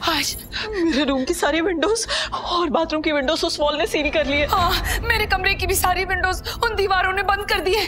आज मेरे रूम की सारी विंडोज और बाथरूम की विंडोज उस वॉल ने सील कर ली है। हाँ, मेरे कमरे की भी सारी विंडोज उन दीवारों ने बंद कर दी है।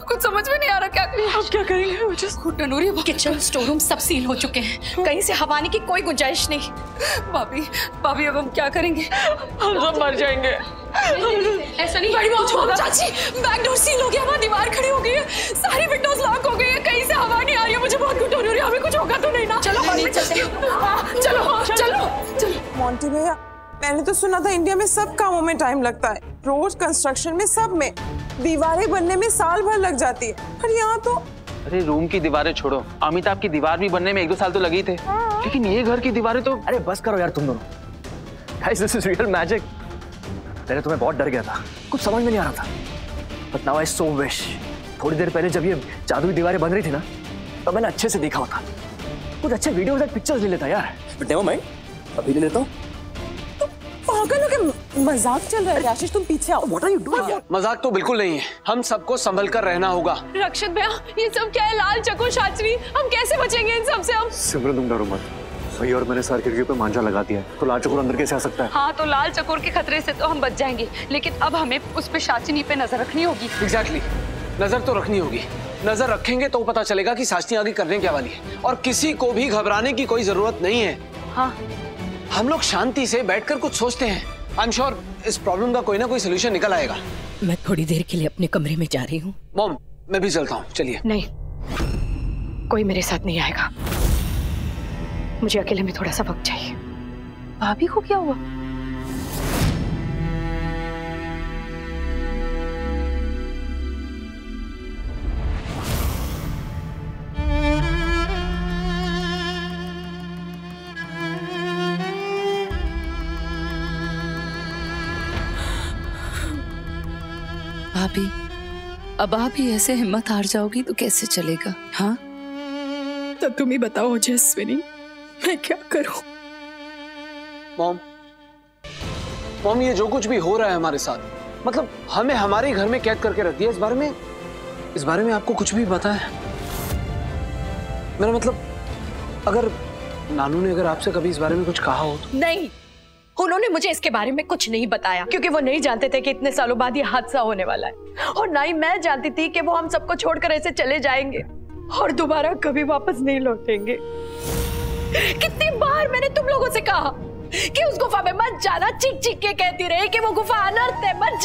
कुछ समझ में नहीं आ रहा क्या करें। अब क्या करेंगे? टनूरी, किचन स्टोर रूम सब सील हो चुके हैं, कहीं से हवा आने की कोई गुंजाइश नहीं। भाभी अब हम क्या करेंगे? हम सब मर जाएंगे। ऐसा नहीं, बड़ी मौत होगा। चाची, बैक डोर सील हो गया, वहाँ दीवार खड़ी हो गई है, सारी विंडोज लॉक हो गई है, कहीं से हवा नहीं आ रही है, मुझे बहुत घुटन हो रही है। हमें कुछ होगा तो नहीं ना? चलो चलो। मोंटी भैया, मैंने तो सुना था इंडिया में सब कामों में टाइम लगता है, रोड कंस्ट्रक्शन में, सब में दीवारें बनने में साल भर लग जाती है, पर यहाँ तो। अरे रूम की दीवारें छोड़ो, अमिताभ की दीवार भी बनने में 1-2 साल तो लगी थे, लेकिन ये घर की दीवारें तो। अरे बस करो यार तुम दोनों। Guys, this is real magic. पहले तो मैं बहुत डर गया था, कुछ समझ में नहीं आ रहा था, but now I so wish. थोड़ी देर पहले जब ये जादुई दीवारें बन रही थी ना, तो मैंने अच्छे से देखा होता, कुछ अच्छे वीडियोस और पिक्चर्स ले लेता यार। बट नेवर माइंड, अभी ले लेता हूँ। पागल हो के मजाक चल रहा है। आशीष, तुम पीछे आओ। What are you doing? मजाक तो बिल्कुल नहीं है, हम सबको संभल कर रहना होगा। रक्षित भैया, ये सब क्या है? लाल चको शाचरी, हम कैसे बचेंगे इन सब से? हम सिमरन, तुम डरो मत। भाई और मैंने सारी खिड़कियों पे मांझा लगा दिया है, तो लाल चकोर अंदर कैसे आ सकता है? हाँ, तो लाल चकोर के खतरे से तो हम बच जाएंगे, लेकिन अब हमें उस पे शाचिनी पे नजर रखनी होगी। एग्जैक्टली, नजर तो रखनी होगी। नजर रखेंगे तो पता चलेगा कि शाचनी आगे करने क्या वाली है, और किसी को भी घबराने की कोई जरूरत नहीं है। हाँ, हम लोग शांति से बैठकर कुछ सोचते हैं। आई एम श्योर इस प्रॉब्लम का कोई ना कोई सोल्यूशन निकल आएगा। मैं थोड़ी देर के लिए अपने कमरे में जा रही हूँ। मॉम, मैं भी चलता हूँ, चलिए। नहीं, कोई मेरे साथ नहीं आएगा, मुझे अकेले में थोड़ा सा वक्त चाहिए। भाभी को क्या हुआ? भाभी, अब आप ही ऐसे हिम्मत हार जाओगी तो कैसे चलेगा? हाँ, तो तुम ही बताओ जसविनी, मैं क्या करूं? मॉम, ये जो कुछ भी हो रहा है हमारे साथ, मतलब हमें हमारे घर में कैद करके रख दिया। इस बारे में आपको कुछ भी पता है? मेरा मतलब, अगर नानू ने अगर आपसे कभी इस बारे में कुछ कहा हो तो? नहीं, उन्होंने मुझे इसके बारे में कुछ नहीं बताया, क्योंकि वो नहीं जानते थे कि इतने सालों बाद ये हादसा होने वाला है, और ना ही मैं जानती थी कि वो हम सबको छोड़कर ऐसे चले जाएंगे और दोबारा कभी वापस नहीं लौटेंगे। कितनी बार मैंने तुम लोगों से कहा कि उस गुफा में मत जाना, चीख चीख के कहती रही कि वो गुफा अनर्थ है, मत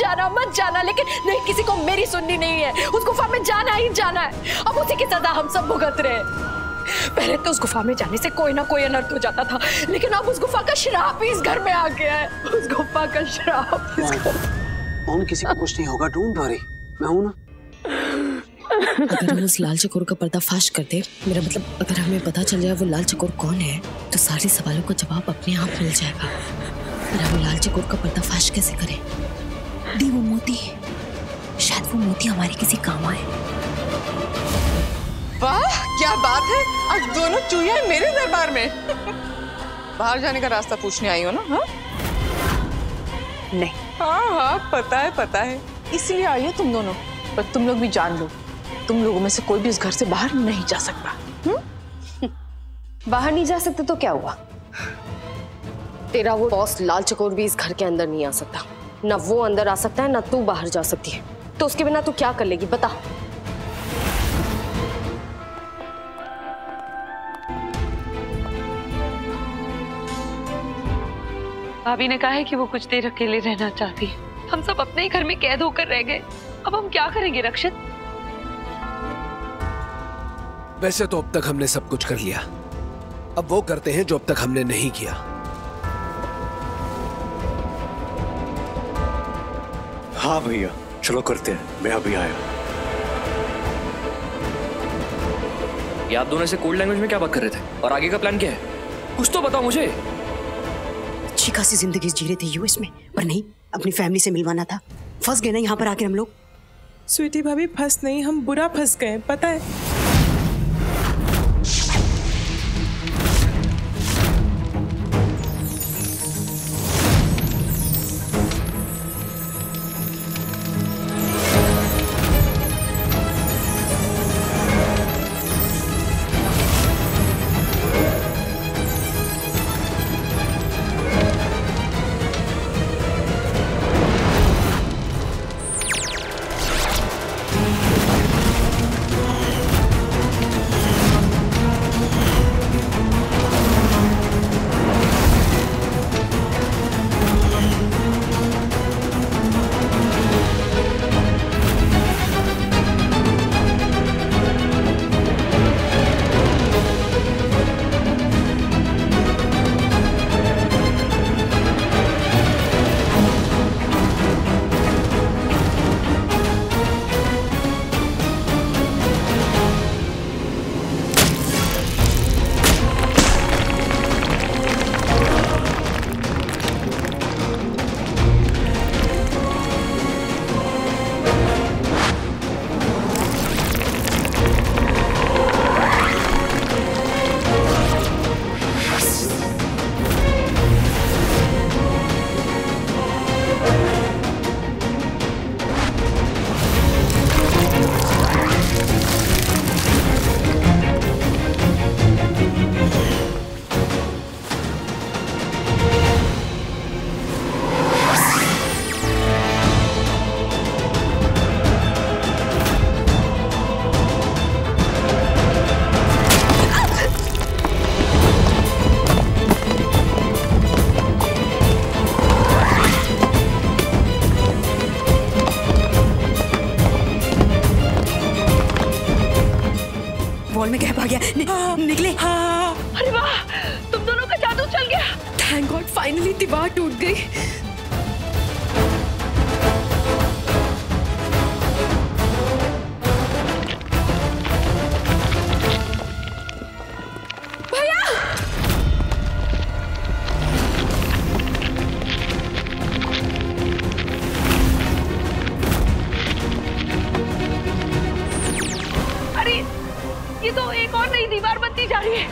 जाना, लेकिन नहीं, किसी को मेरी सुननी नहीं है। उस गुफा में जाना ही जाना है। अब उसी की सजा हम सब भुगत रहे हैं। पहले तो उस गुफा में जाने से कोई ना कोई अनर्थ हो जाता था, लेकिन अब उस गुफा का श्राप ही इस घर में आ गया है। उस गुफा का श्राप। मॉम, किसी को कुछ नहीं होगा, डोंट वरी, मैं हूं ना। अगर हम उस लाल चकोर का पर्दाफाश कर दे, मेरा मतलब अगर हमें पता चल जाए वो लाल चकोर कौन है, तो सारे सवालों का जवाब अपने आप मिल जाएगा। पर हम लाल चकोर का पर्दाफाश कैसे करें? दी वो मोती, शायद वो मोती हमारे किसी काम आए। वाह, क्या बात है, आज दोनों चूहिया मेरे दरबार में। बाहर जाने का रास्ता पूछने आई हो ना? हाँ नहीं, हाँ, पता है, इसलिए आई हो तुम दोनों। पर तुम लोग भी जान लो, तुम लोगों में से कोई भी इस घर से बाहर नहीं जा सकता। बाहर नहीं जा सकते तो क्या हुआ? तेरा वो बॉस लाल चकोर भी इस घर के अंदर नहीं आ सकता। ना वो अंदर आ सकता है, ना तू बाहर जा सकती है। तो उसके बिना तू क्या कर लेगी, बता। भाभी ने कहा है कि वो कुछ देर अकेले रहना चाहती है। हम सब अपने ही घर में कैद होकर रह गए, अब हम क्या करेंगे रक्षित? वैसे तो अब तक हमने सब कुछ कर लिया, अब वो करते हैं जो अब तक हमने नहीं किया। हाँ भैया, चलो करते हैं, मैं अभी आया। ये आप दोनों से कोड लैंग्वेज में क्या बात कर रहे थे, और आगे का प्लान क्या है? कुछ तो बताओ मुझे। अच्छी खासी जिंदगी जी रहे थे यूएस में, पर नहीं, अपनी फैमिली से मिलवाना था। फंस गए ना यहाँ पर आके हम लोग। स्वीटी भाभी, फंस नहीं, हम बुरा फंस गए, पता है। गया। निकले। अरे वाह, तुम दोनों का जादू चल गया। थैंक गॉड, फाइनली दीवार टूट गई। ये तो एक और नई दीवार बनती जा रही है।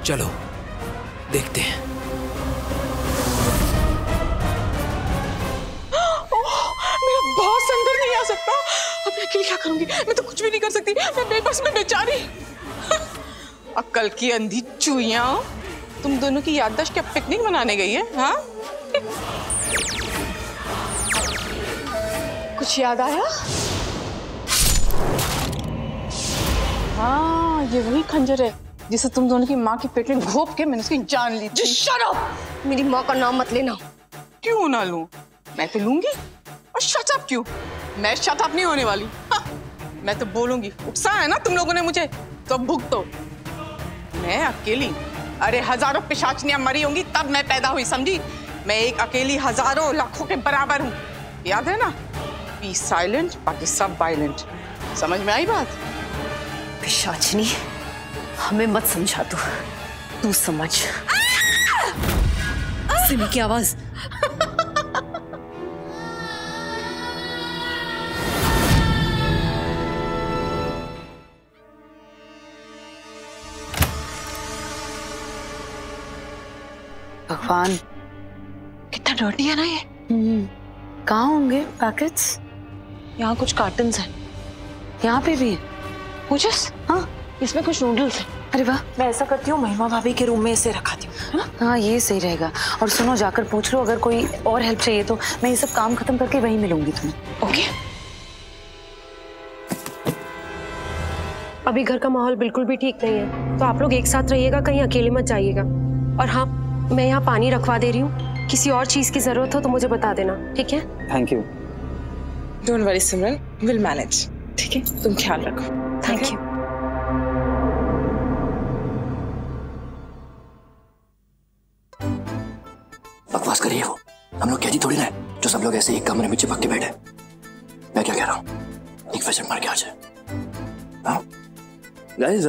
चलो देखते हैं। मेरा बॉस अंदर नहीं आ सकता। अब मैं अकेले क्या करूंगी? मैं तो कुछ भी नहीं कर सकती। मैं बेबस में बेचारी। अक्ल की अंधी चूहियां, तुम दोनों की याददाश्त क्या पिकनिक मनाने गई है? हाँ, कुछ याद आया? हाँ, ये वही खंजर है जिसे तुम दोनों की माँ के पेट में घोंप के मैंने उसकी जान ली थी। Shut up! मेरी माँ का नाम मत लेना। क्यों ना लूं? मैं तो लूंगी। और शट अप क्यों? मैं शट अप नहीं होने वाली। हाँ, मैं तो बोलूंगी। उकसाया है ना तुम लोगों ने मुझे, तो भुगतो। मैं अकेली, अरे हजारों पिशाचनियां मरी होंगी तब मैं पैदा हुई, समझी? मैं एक अकेली हजारों लाखों के बराबर हूँ। याद है ना? बी साइलेंट बाकी सब वायलेंट। समझ में आई बात? पिशाचनी, हमें मत समझा तू समझ। सिमी की आवाज। भगवान, कितना डर्टी है ना ये। कहाँ होंगे पैकेट्स? यहाँ कुछ कार्टन्स हैं, यहाँ पे भी है। मुझस, हाँ, इसमें कुछ नूडल्स हैं। अरे वाह, मैं ऐसा करती हूँ, महिमा भाभी के रूम में इसे रखाती हूँ। हाँ, ये सही रहेगा। और सुनो, जाकर पूछ लो अगर कोई और हेल्प चाहिए तो मैं ये सब काम खत्म करके वहीं मिलूंगी तुम्हें। ओके। अभी घर का माहौल बिल्कुल भी ठीक नहीं है, तो आप लोग एक साथ रहिएगा, कहीं अकेले मत जाइएगा। और हाँ, मैं यहाँ पानी रखवा दे रही हूँ, किसी और चीज की जरूरत हो तो मुझे बता देना, ठीक है? Thank you. Don't worry Simran, will manage. ठीक है, तुम ख्याल रखो। Thank you. बकवास करिए वो, हम लोग कैदी थोड़ी ना है जो सब लोग ऐसे एक कमरे में चिपक के बैठे। मैं क्या कह रहा हूँ, एक फैशन मार के आ जाए। हाँ guys,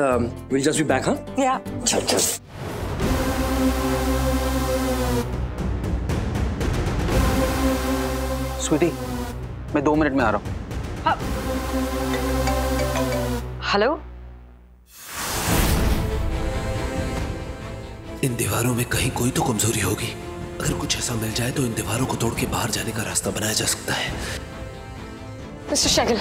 we'll just be back, हाँ? Yeah. चल। स्वीटी, मैं 2 मिनट में आ रहा हूँ। हेलो। इन दीवारों में कहीं कोई तो कमजोरी होगी। अगर कुछ ऐसा मिल जाए तो इन दीवारों को तोड़ के बाहर जाने का रास्ता बनाया जा सकता है। मिस्टर शैगल,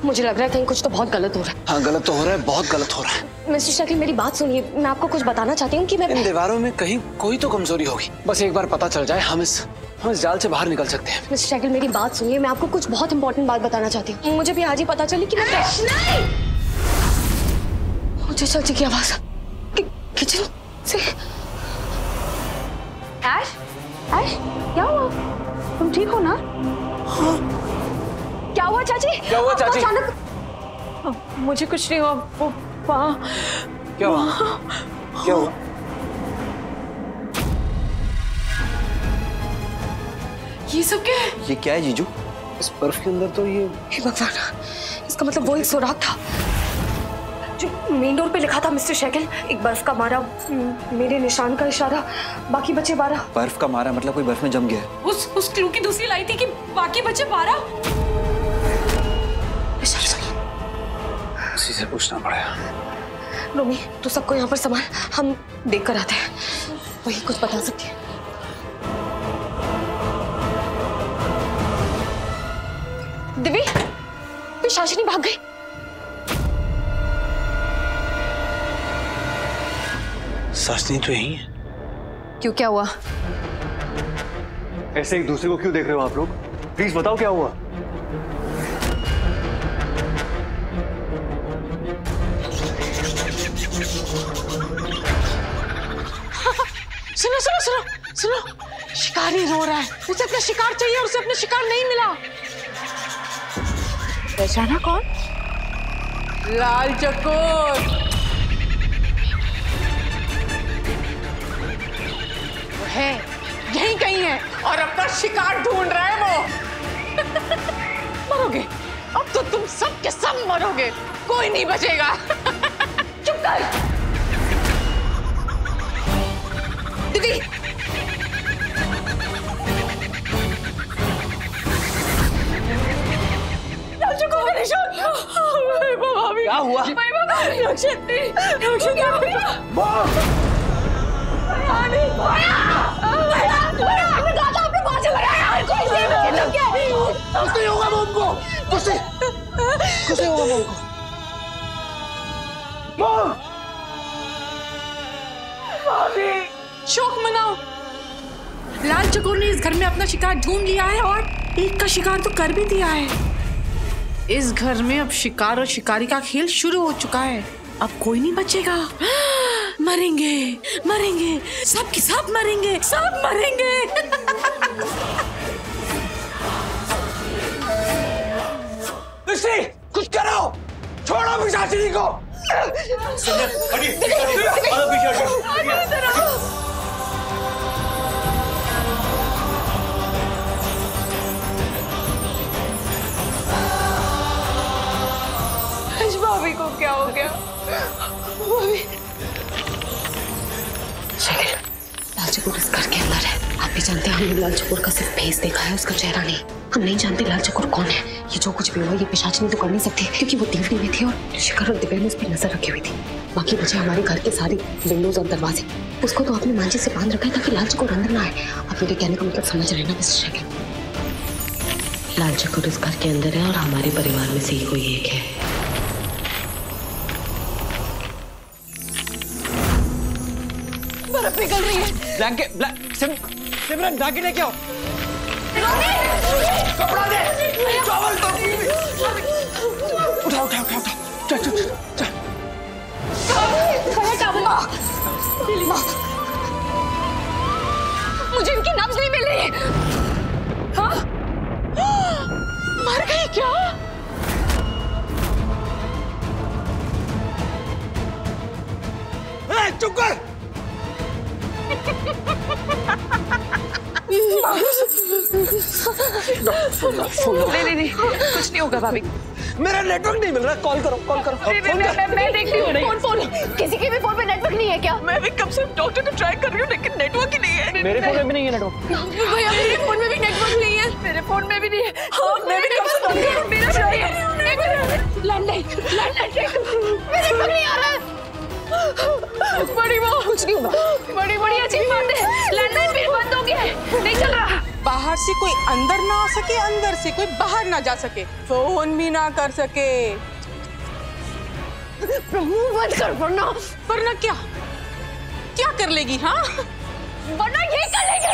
मुझे लग रहा है कहीं कुछ तो बहुत गलत हो रहा है। हाँ, गलत तो हो रहा है, बहुत गलत हो रहा है। मिस्टर शैगल, मेरी बात सुनिए, मैं आपको कुछ बताना चाहती हूँ कि मैं इन दीवारों में कहीं कोई तो कमजोरी होगी। बस एक बार पता चल जाए, हम इस जाल से बाहर निकल सकते हैं। मिस्टर शैगल, मेरी बात सुनिए, मैं आपको कुछ बहुत इंपॉर्टेंट बात बताना चाहती हूँ। मुझे भी आज ही पता चली कि मैं मुझे चाची की आवाज किचन से। ऐश, ऐश, क्या हुआ? तुम ठीक हो ना? हाँ। क्या हुआ चाची? क्या हुआ चाची? अचानक मुझे कुछ नहीं हुआ, वो वहाँ। क्या हुआ? क्या हुआ? ये सब क्या है? ये क्या है जीजू? इस बर्फ के अंदर तो ये भगवान, इसका मतलब वो एक सुराग था जो मेन डोर पे लिखा था मिस्टर शैगल। एक बर्फ का मारा, मेरे निशान का इशारा, बाकी बचे 12। बर्फ का मारा मतलब कोई बर्फ में जम गया है। उस क्लू की दूसरी लाई थी कि बाकी बचे 12। किसी से पूछना पड़ेगा। रोमी, तू सबको यहाँ पर संभाल, हम देख कर आते हैं, वही कुछ बता सकती है। दिव्य, पिशाचिनी भाग गई। सासनी तो यही है। क्यों, क्या हुआ? ऐसे एक दूसरे को क्यों देख रहे हो आप लोग? प्लीज बताओ क्या हुआ? सुनो सुनो सुनो सुनो, शिकारी रो रहा है, उसे अपना शिकार चाहिए और उसे अपना शिकार नहीं मिला। पहचाना कौन? लाल चकोर। वो है, यहीं कहीं है और अपना शिकार ढूंढ रहा है वो। मरोगे, अब तो तुम सब के सब मरोगे, कोई नहीं बचेगा। चुप कर। दीदी, क्या हुआ? शोक मनाओ। लाल चकोर ने इस घर में अपना शिकार ढूंढ लिया है और एक का शिकार तो कर भी दिया है। इस घर में अब शिकार और शिकारी का खेल शुरू हो चुका है। अब कोई नहीं बचेगा। मरेंगे, मरेंगे, सब के सब मरेंगे, सब मरेंगे। कुछ करो, छोड़ो पिशाचिनी को। भाभी को क्या हो गया? लाल चकोर इस घर के अंदर है। आप भी जानते हैं, हमने लाल चकोर का सिर्फ फेस देखा है, उसका चेहरा नहीं। हम नहीं जानते लाल चकोर कौन है। ये जो कुछ भी हुआ ये पिशाचिनी तो कर नहीं सकती, क्योंकि वो दीवारी में थी और शिखर और दिव्या ने उस पर नजर रखी हुई थी। बाकी बचे हमारे घर के सारे विंडोज और दरवाजे। उसको तो आपने मांझे से बांध रखा है ताकि लाल चकोर अंदर ना आए। आप मेरे कहने का मतलब समझ रहे हैं ना मिस्टर शेखर? लाल चकोर इस घर के अंदर है और हमारे परिवार में से ही कोई एक है। बर्फ पिघल रही है। सिमरन ब्लैंकेट लेके आओ। कपड़ा दे, चावल तो। उठाओ, उठाओ, उठाओ, मुझे इनकी नब्ज नहीं मिल रही। हाँ? मर गई क्या? चुप कर। नहीं, कुछ नहीं होगा भाभी। मेरा नेटवर्क नहीं मिल रहा, कॉल करो, कॉल करो। मैं देखती हूँ। फोन किसी के भी फोन पे नेटवर्क नहीं है क्या? मैं भी कब से डॉक्टर को ट्राई कर रही हूँ लेकिन नेटवर्क ही नहीं है। मेरे फोन में भी नहीं है नेटवर्क। भैया मेरे फोन में भी नेटवर्क नहीं है। मेरे फोन में भी नहीं है। हाँ, मैं भी कब से लैंडलाइन नेटवर्क नहीं आ रहा है। बड़ी माँ, कुछ नहीं हुआ। बड़ी अच्छी बात है, लैंडलाइन फिर बंद हो गया है, नहीं चल रहा। बाहर से कोई अंदर ना आ सके, अंदर से कोई बाहर ना जा सके, फोन भी ना कर सके। बंद कर वरना क्या कर लेगी? हाँ, वरना ये कर लेंगे।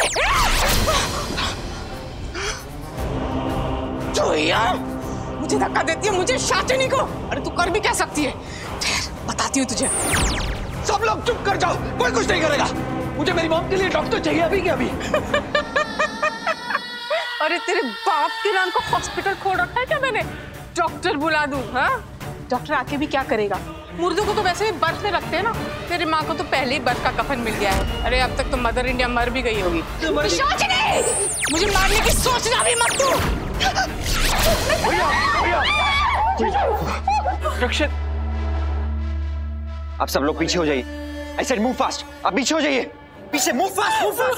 जोया, मुझे धक्का देती है, मुझे शाचनी को। अरे तू कर भी क्या सकती है? बताती हूँ तुझे। सब लोग चुप कर जाओ, कोई कुछ नहीं करेगा। मुझे मेरी मॉम के लिए डॉक्टर चाहिए अभी के अभी। अरे तेरे बाप के नाम का हॉस्पिटल खोल रखा है क्या मैंने? डॉक्टर बुला दूं? हाँ, डॉक्टर आके भी क्या करेगा? मुर्दों को तो वैसे भी बर्फ में रखते हैं ना। तेरी माँ को तो पहले ही बर्फ का कफन मिल गया है। अरे अब तक तो मदर इंडिया मर भी गई होगी। मुझे मारने की सोचना भी मत तू। रक्षित, आप सब लोग पीछे हो जाइए। I said move fast. आप पीछे हो जाइए। पीछे, move fast, move fast.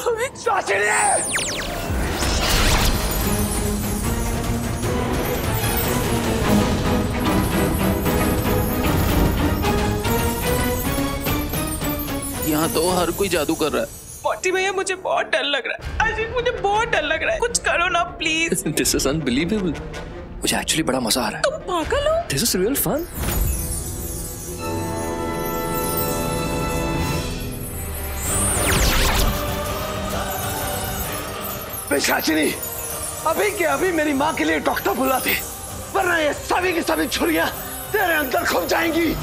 यहाँ तो हर कोई जादू कर रहा है। मोटी भैया मुझे बहुत डर लग रहा है। अजीत मुझे बहुत डर लग रहा है, कुछ करो ना प्लीज। This is unbelievable. मुझे एक्चुअली बड़ा मजा आ रहा है। तुम पागल हो? This is real fun. पिशाचिनी, अभी के अभी मेरी माँ के लिए डॉक्टर बुला दे, वरना ये सभी की सभी छुरियां तेरे अंदर घुस जाएंगी।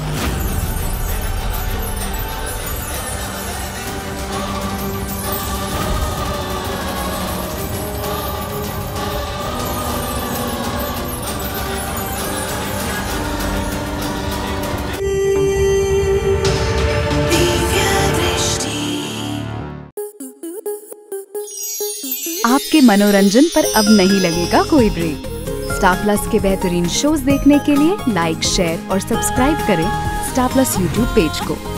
आपके मनोरंजन पर अब नहीं लगेगा कोई ब्रेक। स्टार प्लस के बेहतरीन शोज देखने के लिए लाइक, शेयर और सब्सक्राइब करें स्टार प्लस यूट्यूब पेज को।